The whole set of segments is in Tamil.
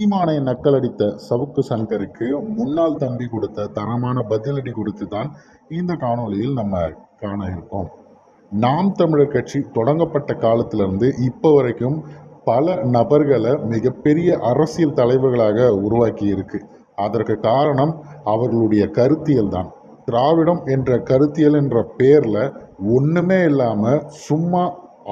சீமானை நக்கலடித்த சவுக்கு சங்கருக்கு முன்னாள் தம்பி கொடுத்த தரமான பதிலடி கொடுத்து தான் இந்த காணொளியில் நம்ம காண இருக்கோம். நாம் தமிழர் கட்சி தொடங்கப்பட்ட காலத்திலிருந்து இப்போ வரைக்கும் பல நபர்களை மிகப்பெரிய அரசியல் தலைவர்களாக உருவாக்கி இருக்கு. அதற்கு காரணம் அவர்களுடைய கருத்தியல் தான். திராவிடம் என்ற கருத்தியல் என்ற பேர்ல ஒண்ணுமே இல்லாம சும்மா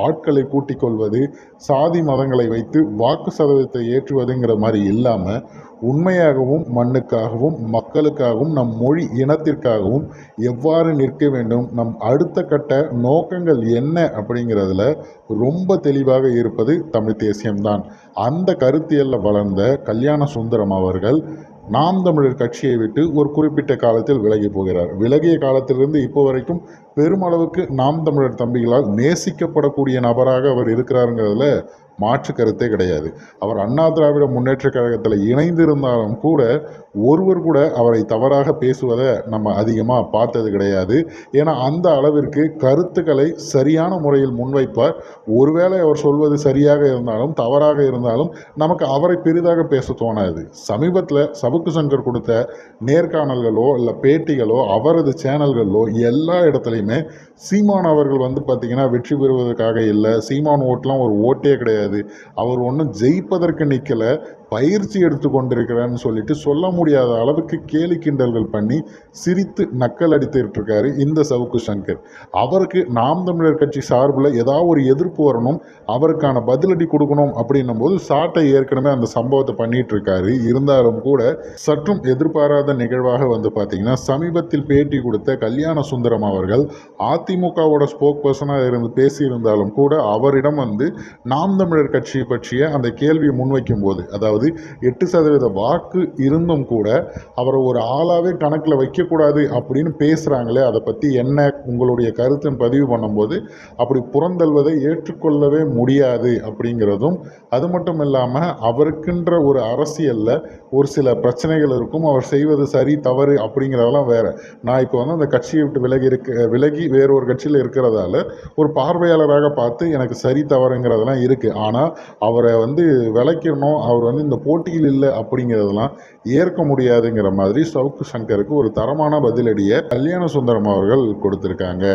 ஆட்களை கூட்டிக் கொள்வது, சாதி மதங்களை வைத்து வாக்கு சதவீதத்தை ஏற்றுவதுங்கிற மாதிரி இல்லாமல் உண்மையாகவும் மண்ணுக்காகவும் மக்களுக்காகவும் நம் மொழி இனத்திற்காகவும் எவ்வாறு நிற்க வேண்டும், நம் அடுத்த கட்ட நோக்கங்கள் என்ன அப்படிங்கிறதுல ரொம்ப தெளிவாக இருப்பது தமிழ் தேசியம்தான். அந்த கருத்தியலில் வளர்ந்த கல்யாண சுந்தரம் அவர்கள் நாம் தமிழர் கட்சியை விட்டு ஒரு குறிப்பிட்ட காலத்தில் விலகி போகிறார். விலகிய காலத்திலிருந்து இப்போ வரைக்கும் பெருமளவுக்கு நாம் தமிழர் தம்பிகளால் நேசிக்கப்படக்கூடிய நபராக அவர் இருக்கிறாருங்கிறதுல மாற்று கருத்தே கிடையாது. அவர் அண்ணா திராவிட முன்னேற்ற கழகத்தில் இணைந்திருந்தாலும் கூட ஒருவர் கூட அவரை தவறாக பேசுவதை நம்ம அதிகமாக பார்த்தது கிடையாது. ஏன்னா அந்த அளவிற்கு கருத்துக்களை சரியான முறையில் முன்வைப்பார். ஒருவேளை அவர் சொல்வது சரியாக இருந்தாலும் தவறாக இருந்தாலும் நமக்கு அவரை பெரிதாக பேச தோணாது. சமீபத்தில் சவுக்கு சங்கர் கொடுத்த நேர்காணல்களோ இல்லை பேட்டிகளோ அவரது சேனல்களோ எல்லா இடத்துலையுமே சீமான் அவர்கள் பார்த்தீங்கன்னா வெற்றி பெறுவதற்காக இல்லை, சீமான் ஓட்டெலாம் ஒரு ஓட்டே கிடையாது, அவர் ஒன்றும் ஜெயிப்பதற்கு நிற்கலை, பயிற்சி எடுத்து கொண்டிருக்கிறேன்னு சொல்லிட்டு சொல்ல முடியாத அளவுக்கு கேலி கிண்டல்கள் பண்ணி சிரித்து நக்கல் அடித்துட்டு இருக்காரு இந்த சவுக்கு சங்கர். அவருக்கு நாம் தமிழர் கட்சி சார்பில் ஏதாவது ஒரு எதிர்ப்பு வரணும், அவருக்கான பதிலடி கொடுக்கணும் அப்படின்னும் போது சாட்டை ஏற்கனவே அந்த சம்பவத்தை பண்ணிட்டு இருக்காரு. இருந்தாலும் கூட சற்றும் எதிர்பாராத நிகழ்வாக பார்த்தீங்கன்னா சமீபத்தில் பேட்டி கொடுத்த கல்யாண சுந்தரம் அவர்கள் அதிமுகவோட ஸ்போக் பர்சனாக இருந்து பேசியிருந்தாலும் கூட அவரிடம் நாம் தமிழர் கட்சியை பற்றிய அந்த கேள்வியை முன்வைக்கும் போது, அதாவது 8% வாக்கு இருந்தும் கூட அவரை ஒரு ஆளாவே கணக்கில் வைக்கக்கூடாது அப்படின்னு பேசுகிறாங்களே, அதை பற்றி என்ன உங்களுடைய கருத்துன்னு பதிவு பண்ணும்போது அப்படி புறந்தள்வதை ஏற்றுக்கொள்ளவே முடியாது அப்படிங்கிறதும், அது மட்டும் இல்லாமல் அவருக்குன்ற ஒரு அரசியலில் ஒரு சில பிரச்சனைகள் இருக்கும், அவர் செய்வது சரி தவறு அப்படிங்கிறதெல்லாம் வேற. நான் இப்போ அந்த கட்சியை விட்டு விலகி வேறொரு கட்சியில் இருக்கிறதால ஒரு பார்வையாளராக பார்த்து எனக்கு சரி தவறுங்கிறதெல்லாம் இருக்குது. ஆனால் அவரை விளக்கிடணும், அவர் இந்த போட்டியில் இல்லை அப்படிங்கிறதெல்லாம் ஏற்க முடியாதுங்கிற மாதிரி சவுக்கு சங்கருக்கு ஒரு தரமான பதிலடியை கல்யாண சுந்தரம் அவர்கள் கொடுத்திருக்காங்க.